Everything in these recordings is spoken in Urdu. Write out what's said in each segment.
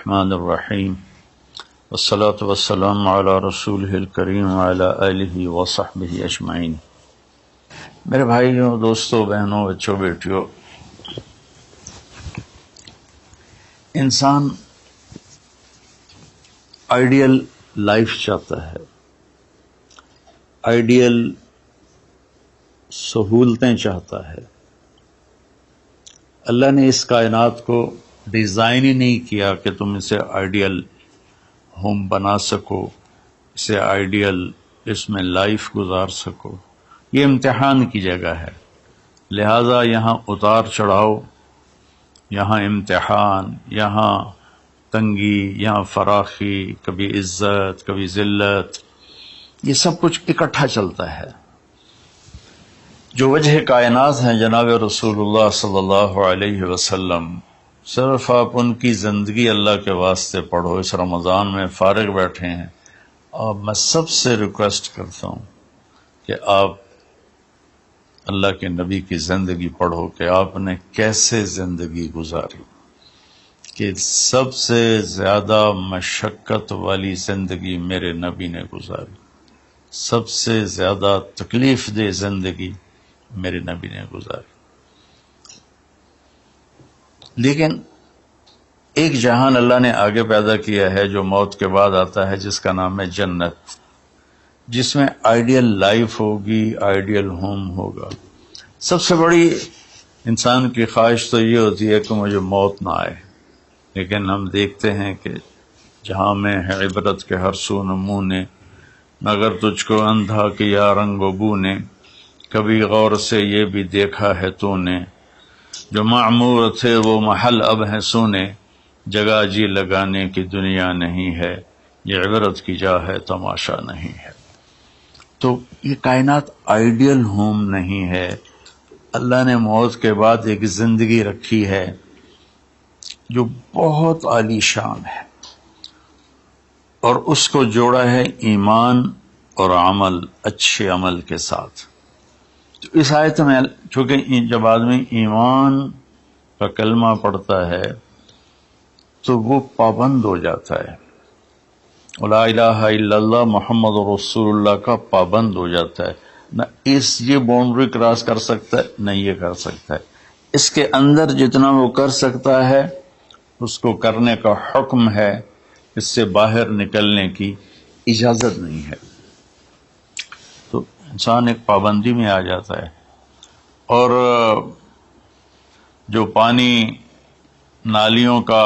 الرحمن الرحیم والصلاة والسلام علی رسولہ الکریم وعلی آلہ وصحبہ اجمعین۔ میرے بھائیوں، دوستوں، بہنوں، بچوں، بیٹیوں، انسان آئیڈیل لائف چاہتا ہے، آئیڈیل سہولتیں چاہتا ہے۔ اللہ نے اس کائنات کو ڈیزائن ہی نہیں کیا کہ تم اسے آئیڈیل ہوم بنا سکو، اسے آئیڈیل اس میں لائف گزار سکو۔ یہ امتحان کی جگہ ہے، لہذا یہاں اتار چڑھاؤ، یہاں امتحان، یہاں تنگی، یہاں فراخی، کبھی عزت، کبھی ذلت، یہ سب کچھ اکٹھا چلتا ہے۔ جو وجہ کائنات ہیں جناب رسول اللہ صلی اللہ علیہ وسلم، صرف آپ ان کی زندگی اللہ کے واسطے پڑھو۔ اس رمضان میں فارغ بیٹھے ہیں، اور میں سب سے ریکویسٹ کرتا ہوں کہ آپ اللہ کے نبی کی زندگی پڑھو کہ آپ نے کیسے زندگی گزاری، کہ سب سے زیادہ مشقت والی زندگی میرے نبی نے گزاری، سب سے زیادہ تکلیف دہ زندگی میرے نبی نے گزاری۔ لیکن ایک جہان اللہ نے آگے پیدا کیا ہے جو موت کے بعد آتا ہے، جس کا نام ہے جنت، جس میں آئیڈیل لائف ہوگی، آئیڈیل ہوم ہوگا۔ سب سے بڑی انسان کی خواہش تو یہ ہوتی ہے کہ مجھے موت نہ آئے، لیکن ہم دیکھتے ہیں کہ جہاں میں ہے عبرت کے ہر سو نمونے، مگر تجھ کو اندھا کیا رنگ و بو نے، کبھی غور سے یہ بھی دیکھا ہے تو نے، جو معمور تھے وہ محل اب ہیں سونے، جگہ جی لگانے کی دنیا نہیں ہے، یہ عبرت کی جا ہے تماشا نہیں ہے۔ تو یہ کائنات آئیڈیل ہوم نہیں ہے۔ اللہ نے موت کے بعد ایک زندگی رکھی ہے جو بہت عالی شان ہے، اور اس کو جوڑا ہے ایمان اور عمل، اچھے عمل کے ساتھ۔ تو اس آیت میں چونکہ جب آدمی ایمان کا کلمہ پڑھتا ہے تو وہ پابند ہو جاتا ہے، لا الہ الا اللہ محمد رسول اللہ کا پابند ہو جاتا ہے، نہ یہ باؤنڈری کراس کر سکتا ہے، نہ یہ کر سکتا ہے۔ اس کے اندر جتنا وہ کر سکتا ہے اس کو کرنے کا حکم ہے، اس سے باہر نکلنے کی اجازت نہیں ہے۔ تو انسان ایک پابندی میں آ جاتا ہے، اور جو پانی نالیوں کا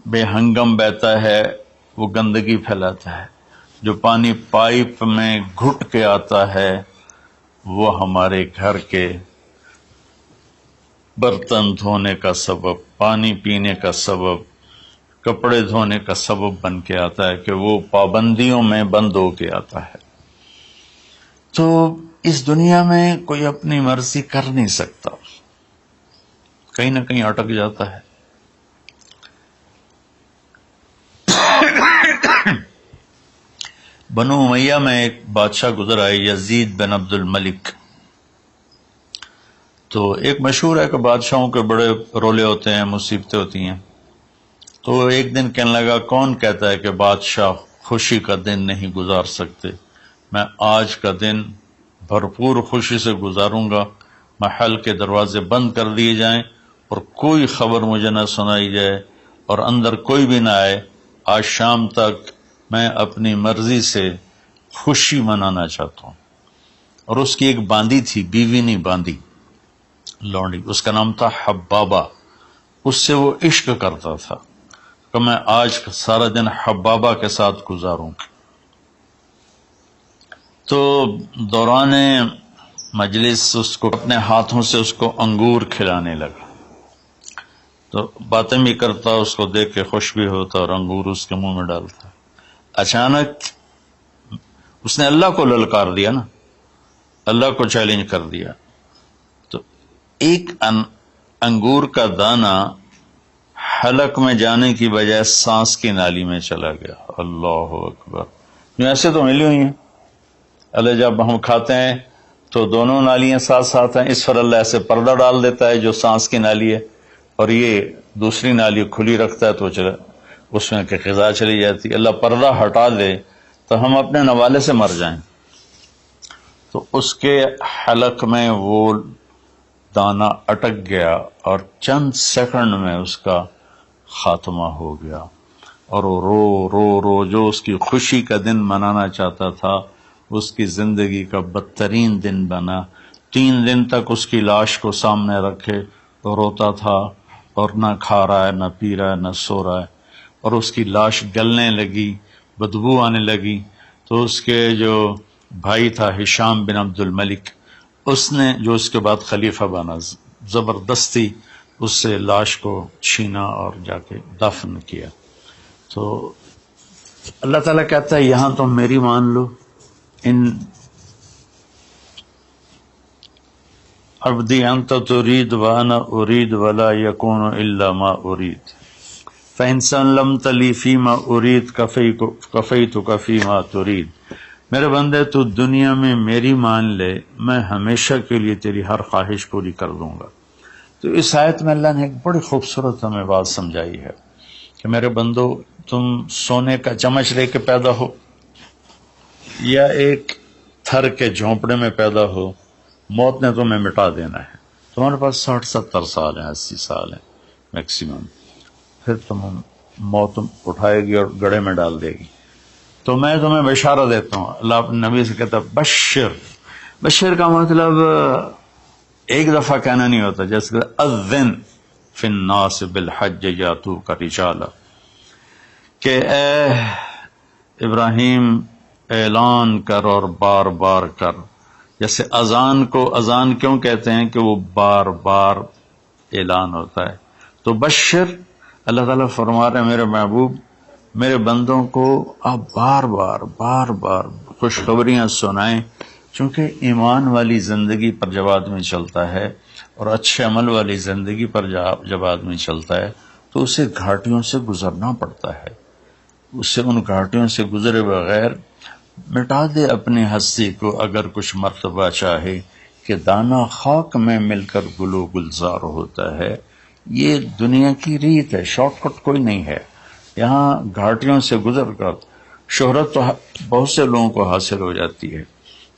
بے ہنگم بہتا ہے وہ گندگی پھیلاتا ہے، جو پانی پائپ میں گھٹ کے آتا ہے وہ ہمارے گھر کے برتن دھونے کا سبب، پانی پینے کا سبب، کپڑے دھونے کا سبب بن کے آتا ہے، کہ وہ پابندیوں میں بند ہو کے آتا ہے۔ تو اس دنیا میں کوئی اپنی مرضی کر نہیں سکتا، کہیں نہ کہیں اٹک جاتا ہے۔ بنو امیہ میں ایک بادشاہ گزر آئے، یزید بن عبد الملک۔ تو ایک مشہور ہے کہ بادشاہوں کے بڑے رولے ہوتے ہیں، مصیبتیں ہوتی ہیں۔ تو ایک دن کہنے لگا، کون کہتا ہے کہ بادشاہ خوشی کا دن نہیں گزار سکتے؟ میں آج کا دن بھرپور خوشی سے گزاروں گا، محل کے دروازے بند کر دیے جائیں اور کوئی خبر مجھے نہ سنائی جائے اور اندر کوئی بھی نہ آئے۔ آج شام تک میں اپنی مرضی سے خوشی منانا چاہتا ہوں۔ اور اس کی ایک باندی تھی، بیوی نہیں باندی، لونڈی، اس کا نام تھا حبابہ۔ اس سے وہ عشق کرتا تھا کہ میں آج سارا دن حبابہ کے ساتھ گزاروں۔ تو دوران مجلس اس کو اپنے ہاتھوں سے اس کو انگور کھلانے لگا، تو باتیں بھی کرتا، اس کو دیکھ کے خوش بھی ہوتا اور انگور اس کے منہ میں ڈالتا۔ اچانک اس نے اللہ کو للکار دیا نا، اللہ کو چیلنج کر دیا، تو ایک انگور کا دانہ حلق میں جانے کی بجائے سانس کی نالی میں چلا گیا۔ اللہ اکبر! ایسے تو ملی ہوئی ہیں اللہ، جب ہم کھاتے ہیں تو دونوں نالیاں ساتھ ساتھ ہیں، اس پر اللہ ایسے پردہ ڈال دیتا ہے جو سانس کی نالی ہے، اور یہ دوسری نالی کھلی رکھتا ہے تو اس میں کہ غذا چلی جاتی. اللہ پردہ ہٹا دے تو ہم اپنے نوالے سے مر جائیں. تو اس کے حلق میں وہ دانہ اٹک گیا اور چند سیکنڈ میں اس کا خاتمہ ہو گیا. اور وہ رو رو رو جو اس کی خوشی کا دن منانا چاہتا تھا اس کی زندگی کا بدترین دن بنا. 3 دن تک اس کی لاش کو سامنے رکھے تو روتا تھا اور نہ کھا رہا ہے، نہ پی رہا ہے، نہ سو رہا ہے. اور اس کی لاش گلنے لگی، بدبو آنے لگی. تو اس کے جو بھائی تھا ہشام بن عبد الملک، اس نے جو اس کے بعد خلیفہ بنا، زبردستی اس سے لاش کو چھینا اور جا کے دفن کیا. تو اللہ تعالیٰ کہتا ہے یہاں تم میری مان لو، ان عبدی انت ترید وانا ارید ولا یکون الا ما ارید فإن سلمت لی فیما ارید کفیتک فیما ترید. میرے بندے تو دنیا میں میری مان لے، میں ہمیشہ کے لیے تیری ہر خواہش پوری کر دوں گا. تو اس آیت میں اللہ نے ایک بڑی خوبصورت ہمیں بات سمجھائی ہے کہ میرے بندو، تم سونے کا چمچ لے کے پیدا ہو یا ایک تھر کے جھونپڑے میں پیدا ہو، موت نے تمہیں مٹا دینا ہے. تمہارے پاس 60-70 سال ہیں، 80 سال ہیں میکسیمم، پھر موت اٹھائے گی اور گڑھے میں ڈال دے گی. تو میں تمہیں بشارہ دیتا ہوں. اللہ نبی سے کہتا بشر. بشر کا مطلب ایک دفعہ کہنا نہیں ہوتا، جیسے اذن فی الناس بالحج یاتوک رجالا، کہ اے ابراہیم اعلان کر اور بار بار کر. جیسے اذان کو اذان کیوں کہتے ہیں کہ وہ بار بار اعلان ہوتا ہے. تو بشر، اللہ تعالیٰ فرما رہے ہیں میرے محبوب، میرے بندوں کو آپ بار بار خوشخبریاں سنائیں، چونکہ ایمان والی زندگی پر جب آدمی چلتا ہے اور اچھے عمل والی زندگی پر جب آدمی چلتا ہے تو اسے گھاٹیوں سے گزرنا پڑتا ہے. اسے ان گھاٹیوں سے گزرے بغیر مٹا دے اپنی ہستی کو اگر کچھ مرتبہ چاہے کہ دانہ خاک میں مل کر گلو گلزار ہوتا ہے. یہ دنیا کی ریت ہے، شارٹ کٹ کوئی نہیں ہے. یہاں گھاٹیوں سے گزر کر شہرت تو بہت سے لوگوں کو حاصل ہو جاتی ہے،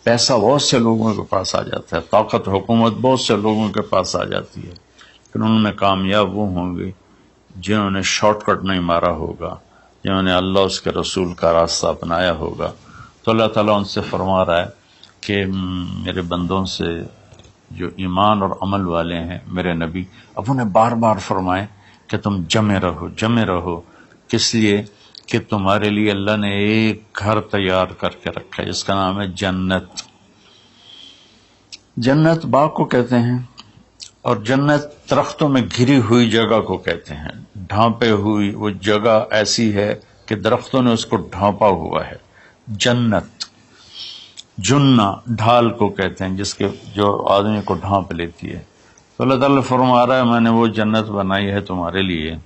پیسہ بہت سے لوگوں کے پاس آ جاتا ہے، طاقت حکومت بہت سے لوگوں کے پاس آ جاتی ہے، لیکن ان میں کامیاب وہ ہوں گے جنہوں نے شارٹ کٹ نہیں مارا ہوگا، جنہوں نے اللہ اس کے رسول کا راستہ اپنایا ہوگا. تو اللہ تعالیٰ ان سے فرما رہا ہے کہ میرے بندوں سے جو ایمان اور عمل والے ہیں میرے نبی، اب انہیں بار بار فرمائیں کہ تم جمے رہو. کس لیے؟ کہ تمہارے لیے اللہ نے ایک گھر تیار کر کے رکھا ہے جس کا نام ہے جنت. جنت باغ کو کہتے ہیں، اور جنت درختوں میں گھری ہوئی جگہ کو کہتے ہیں. ڈھانپے ہوئی وہ جگہ ایسی ہے کہ درختوں نے اس کو ڈھانپا ہوا ہے. جنت جنہ ڈھال کو کہتے ہیں جس کے جو آدمی کو ڈھانپ لیتی ہے. تو اللہ تعالیٰ فرما رہا ہے میں نے وہ جنت بنائی ہے تمہارے لیے.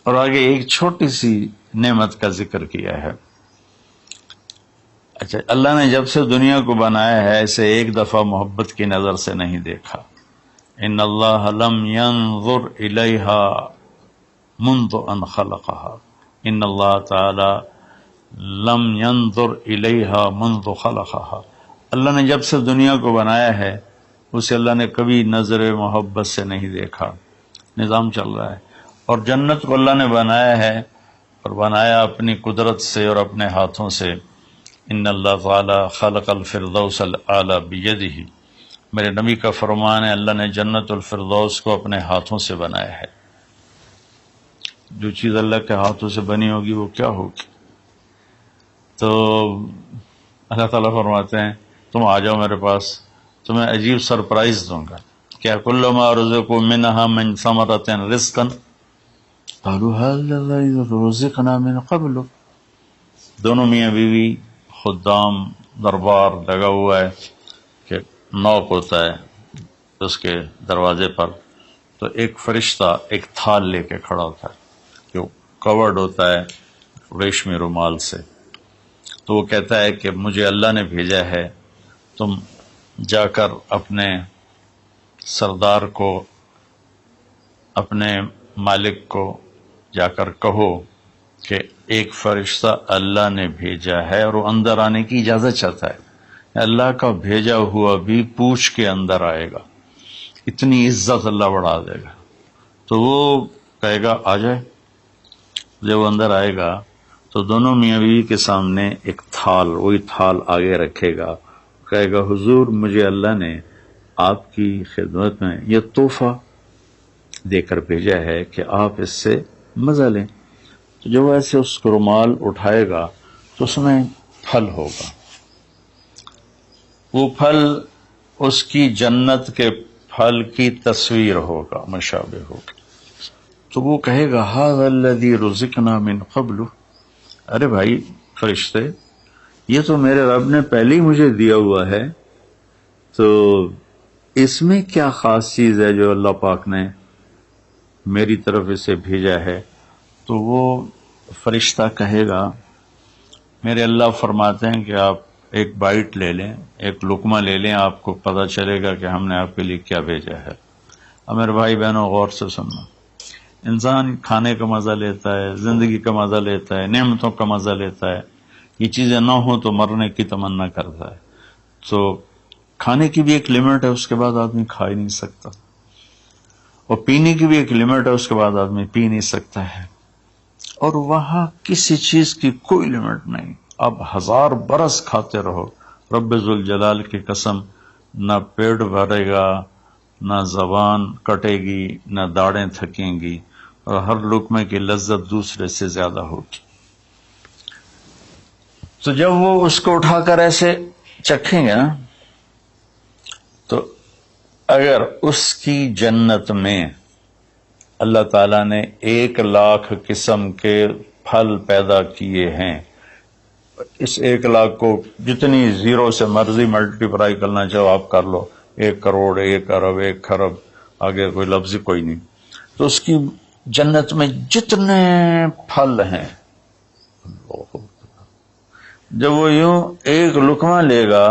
اور آگے ایک چھوٹی سی نعمت کا ذکر کیا ہے. اچھا، اللہ نے جب سے دنیا کو بنایا ہے اسے ایک دفعہ محبت کی نظر سے نہیں دیکھا. ان اللہ لم ينظر الیہا منذ ان خلقها. ان اللہ تعالی لم ينظر الیہا منذ خلقها. اللہ نے جب سے دنیا کو بنایا ہے اسے اللہ نے کبھی نظر محبت سے نہیں دیکھا. نظام چل رہا ہے. اور جنت کو اللہ نے بنایا ہے اور بنایا اپنی قدرت سے اور اپنے ہاتھوں سے. ان اللہ تعالی خلق الفردوس الاعلی بیدہ. میرے نبی کا فرمان ہے اللہ نے جنت الفردوس کو اپنے ہاتھوں سے بنایا ہے. جو چیز اللہ کے ہاتھوں سے بنی ہوگی وہ کیا ہوگی؟ تو اللہ تعالیٰ فرماتے ہیں تم آ جاؤ میرے پاس، تمہیں عجیب سرپرائز دوں گا. کیا کل ما رزقوا منها من ثمرۃ رزقا قالوا هذا الذي رزقنا من قبل. دونوں میاں بیوی خدام دربار لگا ہوا ہے کہ نوک ہوتا ہے اس کے دروازے پر، تو ایک فرشتہ ایک تھال لے کے کھڑا ہوتا ہے جو کورڈ ہوتا ہے ریشمی رومال سے. تو وہ کہتا ہے کہ مجھے اللہ نے بھیجا ہے، تم جا کر اپنے سردار کو اپنے مالک کو جا کر کہو کہ ایک فرشتہ اللہ نے بھیجا ہے اور وہ اندر آنے کی اجازت چاہتا ہے، اللہ کا بھیجا ہوا بھی پوچھ کے اندر آئے گا، اتنی عزت اللہ بڑھا دے گا۔ تو وہ کہے گا آ جائے۔ جب وہ اندر آئے گا تو دونوں میاں بیوی کے سامنے ایک تھال، وہی تھال آگے رکھے گا، کہے گا حضور مجھے اللہ نے آپ کی خدمت میں یہ تحفہ دے کر بھیجا ہے کہ آپ اس سے مزہ لیں۔ تو جب وہ ایسے اس کو رومال اٹھائے گا تو اس میں پھل ہوگا، وہ پھل اس کی جنت کے پھل کی تصویر ہوگا، مشابہ ہوگا۔ تو وہ کہے گا ھذا الذی رزقنا من قبل، ارے بھائی فرشتے یہ تو میرے رب نے پہلے ہی مجھے دیا ہوا ہے، تو اس میں کیا خاص چیز ہے جو اللہ پاک نے میری طرف اسے بھیجا ہے؟ تو وہ فرشتہ کہے گا میرے اللہ فرماتے ہیں کہ آپ ایک بائٹ لے لیں، ایک لقمہ لے لیں، آپ کو پتہ چلے گا کہ ہم نے آپ کے لیے کیا بھیجا ہے۔ اب میرے بھائی بہنوں غور سے سننا، انسان کھانے کا مزہ لیتا ہے، زندگی کا مزہ لیتا ہے، نعمتوں کا مزہ لیتا ہے، یہ چیزیں نہ ہوں تو مرنے کی تمنا کرتا ہے۔ تو کھانے کی بھی ایک لمٹ ہے، اس کے بعد آدمی کھا ہی نہیں سکتا، اور پینے کی بھی ایک لمٹ ہے، اس کے بعد آدمی پی نہیں سکتا ہے، اور وہاں کسی چیز کی کوئی لمٹ نہیں، اب 1000 برس کھاتے رہو، رب ذوالجلال کی قسم نہ پیٹ بھرے گا، نہ زبان کٹے گی، نہ داڑیں تھکیں گی، اور ہر لقمے کی لذت دوسرے سے زیادہ ہوگی۔ تو جب وہ اس کو اٹھا کر ایسے چکھیں گے نا، تو اگر اس کی جنت میں اللہ تعالیٰ نے 1,00,000 قسم کے پھل پیدا کیے ہیں، اس 1,00,000 کو جتنی زیرو سے مرضی ملٹیپلائی کرنا چاہو آپ کر لو، 1 کروڑ، 1 ارب، 1 خرب، آگے کوئی لفظ کوئی نہیں۔ تو اس کی جنت میں جتنے پھل ہیں، جب وہ یوں ایک لقمہ لے گا،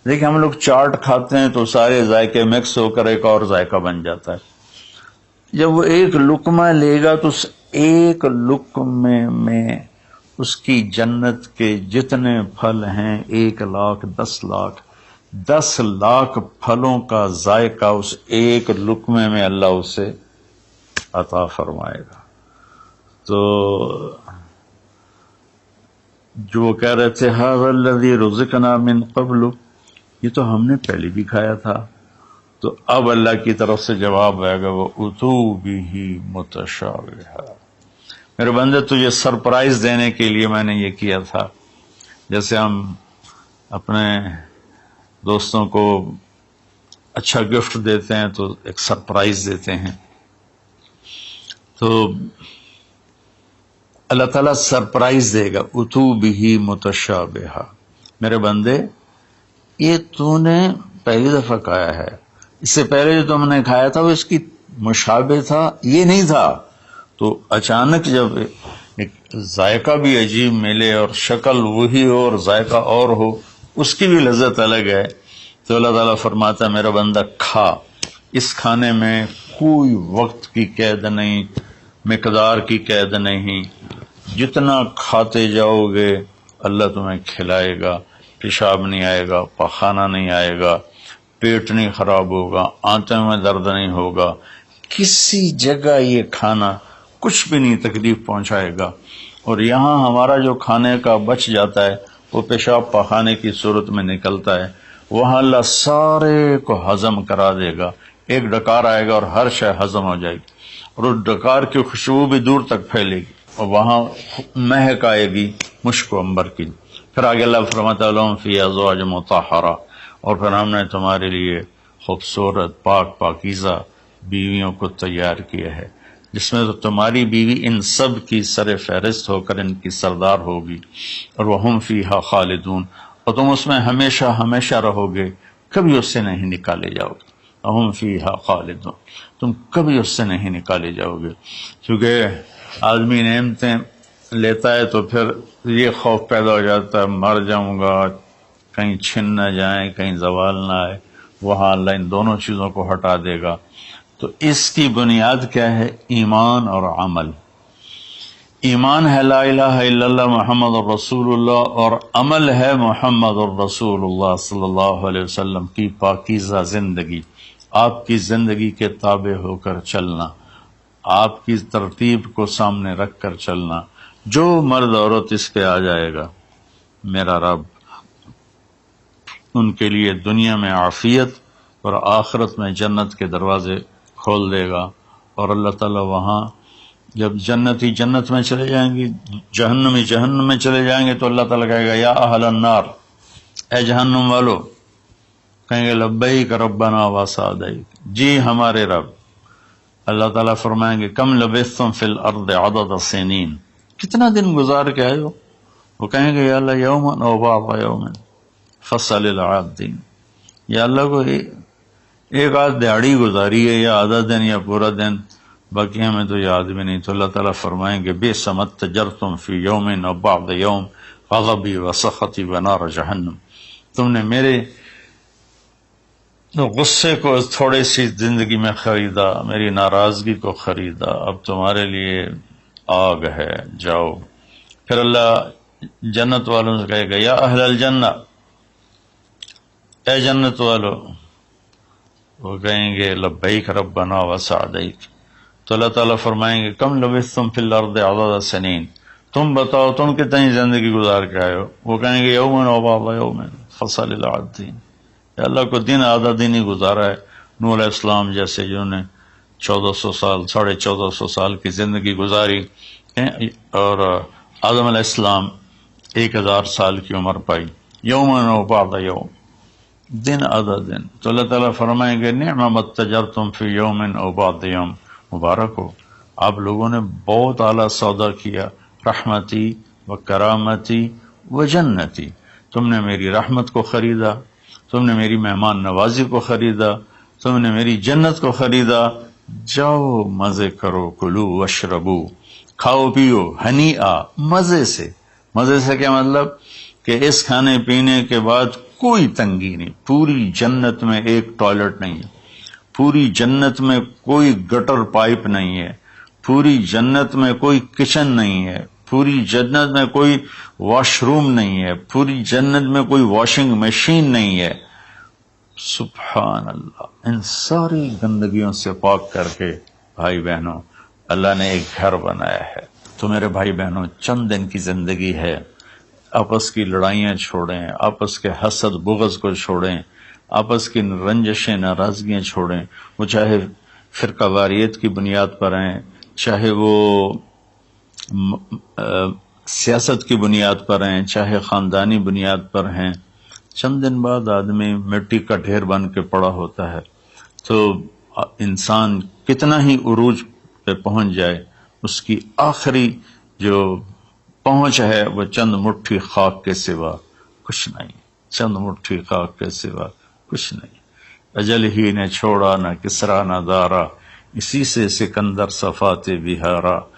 دیکھیں ہم لوگ چاٹ کھاتے ہیں تو سارے ذائقے مکس ہو کر ایک اور ذائقہ بن جاتا ہے، جب وہ ایک لقمہ لے گا تو اس ایک لقمے میں اس کی جنت کے جتنے پھل ہیں 1,00,000، 10,00,000، 10,00,000 پھلوں کا ذائقہ اس ایک لقمے میں اللہ اسے عطا فرمائے گا۔ تو جو وہ کہہ رہے تھے ھذا الذی رزقنا من قبل، یہ تو ہم نے پہلے بھی کھایا تھا، تو اب اللہ کی طرف سے جواب آئے گا وہ اتو بہ متشابہا، میرے بندے تجھے سرپرائز دینے کے لیے میں نے یہ کیا تھا، جیسے ہم اپنے دوستوں کو اچھا گفٹ دیتے ہیں تو ایک سرپرائز دیتے ہیں، تو اللہ تعالیٰ سرپرائز دے گا اتو بہ متشابہا، میرے بندے یہ تو نے پہلی دفعہ کھایا ہے، اس سے پہلے جو تم نے کھایا تھا وہ اس کی مشابہ تھا، یہ نہیں تھا۔ تو اچانک جب ایک ذائقہ بھی عجیب ملے اور شکل وہی ہو اور ذائقہ اور ہو، اس کی بھی لذت الگ ہے، تو اللہ تعالیٰ فرماتا ہے میرا بندہ کھا، اس کھانے میں کوئی وقت کی قید نہیں، مقدار کی قید نہیں، جتنا کھاتے جاؤ گے اللہ تمہیں کھلائے گا، پیشاب نہیں آئے گا، پخانہ نہیں آئے گا، پیٹ نہیں خراب ہوگا، آنتوں میں درد نہیں ہوگا، کسی جگہ یہ کھانا کچھ بھی نہیں تکلیف پہنچائے گا۔ اور یہاں ہمارا جو کھانے کا بچ جاتا ہے وہ پیشاب پخانے کی صورت میں نکلتا ہے، وہاں اللہ سارے کو ہضم کرا دے گا، ایک ڈکار آئے گا اور ہر شے ہضم ہو جائے گی، اور اس ڈکار کی خوشبو بھی دور تک پھیلے گی، اور وہاں مہک آئے گی مشک و عنبر کی۔ پھر آگے اللہ فرماتا ہے لہم فیہا ازواج مطہرہ، اور پھر ہم نے تمہارے لیے خوبصورت پاک پاکیزہ بیویوں کو تیار کیا ہے، جس میں تو تمہاری بیوی ان سب کی سر فہرست ہو کر ان کی سردار ہوگی، اور وہم فیہا خالدون، اور تم اس میں ہمیشہ ہمیشہ رہو گے، کبھی اس سے نہیں نکالے جاؤ گے، وہم فیہا خالدون، تم کبھی اس سے نہیں نکالے جاؤ گے۔ کیونکہ آدمی نعمتیں لیتا ہے تو پھر یہ خوف پیدا ہو جاتا ہے مر جاؤں گا، کہیں چھن نہ جائیں، کہیں زوال نہ آئے، وہاں اللہ ان دونوں چیزوں کو ہٹا دے گا۔ تو اس کی بنیاد کیا ہے؟ ایمان اور عمل. ایمان ہے لا الہ الا اللہ محمد الرسول اللہ، اور عمل ہے محمد الرسول اللہ صلی اللہ علیہ وسلم کی پاکیزہ زندگی، آپ کی زندگی کے تابع ہو کر چلنا، آپ کی ترتیب کو سامنے رکھ کر چلنا. جو مرد عورت اس پہ آ جائے گا، میرا رب ان کے لیے دنیا میں عافیت اور آخرت میں جنت کے دروازے کھول دے گا. اور اللہ تعالیٰ وہاں جب جنتی جنت میں چلے جائیں گے، جہنمی جہنم میں چلے جائیں گے، تو اللہ تعالیٰ کہے گا یا اہل النار، اے جہنم والو. کہیں گے لبیک ربنا وسعدیک، جی ہمارے رب. اللہ تعالیٰ فرمائیں گے کم لبثتم فی الارض عدد سنین، کتنا دن گزار کے آئے ہو؟ وہ کہیں گے یا اللہ یوما او بعض یوم فصل العادین، یا اللہ کو ایک آدھ دیہڑی گزاری ہے، یا آدھا دن یا پورا دن، باقی ہمیں تو یاد بھی نہیں. تو اللہ تعالیٰ فرمائیں گے بئس ما اتجرتم فی یوم او بعض یوم غضبی وسخطی ونار جہنم، تم نے میرے غصے کو تھوڑی سی زندگی میں خریدا، میری ناراضگی کو خریدا، اب تمہارے لیے آگ ہے، جاؤ. پھر اللہ جنت والوں سے کہے گا یا اہل الجنہ، اے جنت والو. وہ کہیں گے لبیک ربنا وسعدیک. تو اللہ تعالیٰ فرمائیں گے کم لبثتم فی الارض عدد سنین، تم بتاؤ تم کتنی زندگی گزار کے آئے ہو؟ وہ کہیں گے یومن او بعض یومن فصل العادین، یا اللہ کو دن آدھا دن ہی گزارا ہے. نوح علیہ السلام جیسے جنہوں نے 1400 سال 1450 سال کی زندگی گزاری، اور آدم علیہ السلام 1000 سال کی عمر پائی. یومن او بعض یوم، دن آدھا دن. تو اللہ تعالیٰ فرمائیں گے نعم ما اتجرتم فی یوم او بعض یوم، مبارک ہو، آپ لوگوں نے بہت اعلیٰ سودا کیا، رحمتی و کرامتی و جنتی، تم نے میری رحمت کو خریدا، تم نے میری مہمان نوازی کو خریدا، تم نے میری جنت کو خریدا. جاؤ مزے کرو، کلو واشربو، کھاؤ پیو، ہنیئا، مزے سے. مزے سے کیا مطلب؟ کہ اس کھانے پینے کے بعد کوئی تنگی نہیں. پوری جنت میں ایک ٹوائلٹ نہیں ہے، پوری جنت میں کوئی گٹر پائپ نہیں ہے، پوری جنت میں کوئی کچن نہیں ہے، پوری جنت میں کوئی واش روم نہیں ہے، پوری جنت میں کوئی واشنگ مشین نہیں ہے. سبحان اللہ. ان ساری گندگیوں سے پاک کر کے بھائی بہنوں اللہ نے ایک گھر بنایا ہے. تو میرے بھائی بہنوں چند دن کی زندگی ہے، آپس کی لڑائیاں چھوڑیں، آپس کے حسد بغض کو چھوڑیں، آپس کی رنجشیں ناراضگیاں چھوڑیں. وہ چاہے فرقہ واریت کی بنیاد پر ہیں، چاہے وہ سیاست کی بنیاد پر ہیں، چاہے خاندانی بنیاد پر ہیں. چند دن بعد آدمی مٹی کا ڈھیر بن کے پڑا ہوتا ہے. تو انسان کتنا ہی عروج پہ پہنچ جائے، اس کی آخری جو پہنچ ہے وہ چند مٹھی خاک کے سوا کچھ نہیں، چند مٹھی خاک کے سوا کچھ نہیں. اجل ہی نے چھوڑا نہ کسرا نہ دارا، اسی سے سکندر صفات بہارا.